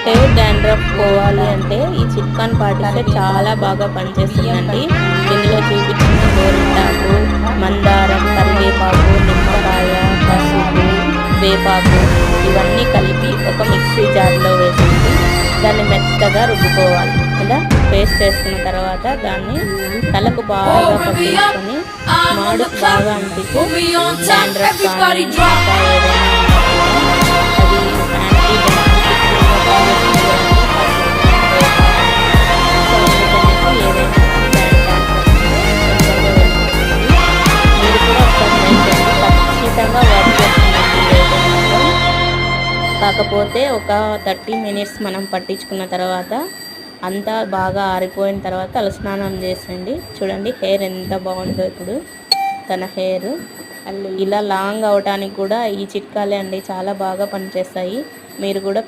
Hair dandruff పోవాలి అంటే ఈ చిట్కాని పాటిస్తే చాలా బాగా పనిచేస్తుందండి. ఇందులో చూపించిన గోరింటాకు, మందారం, కరివేపాకు, నిమ్మకాయ, పసుపు, వేపాకు ఇవన్నీ కలిపి ఒక మిక్సీ జార్లో వేసేసి దాన్ని మెత్తగా రుబ్బుకోవాలి. ఇలా పేస్ట్ చేసుకున్న తర్వాత దాన్ని తలకు బాగా పట్టించుకొని మాడుకు బాగా అంటితే డాండ్రఫ్ కానీ ఇంకా ఏదైనా అది యాంటీ కాకపోతే ఒక 30 మినిట్స్ మనం పట్టించుకున్న తర్వాత అంతా బాగా ఆరిపోయిన తర్వాత తలస్నానం చేసేయండి. చూడండి హెయిర్ ఎంత బాగుందో ఇప్పుడు తన హెయిర్. ఇలా లాంగ్ అవడానికి కూడా ఈ చిట్కాలే అండి చాలా బాగా పనిచేస్తాయి. మీరు కూడా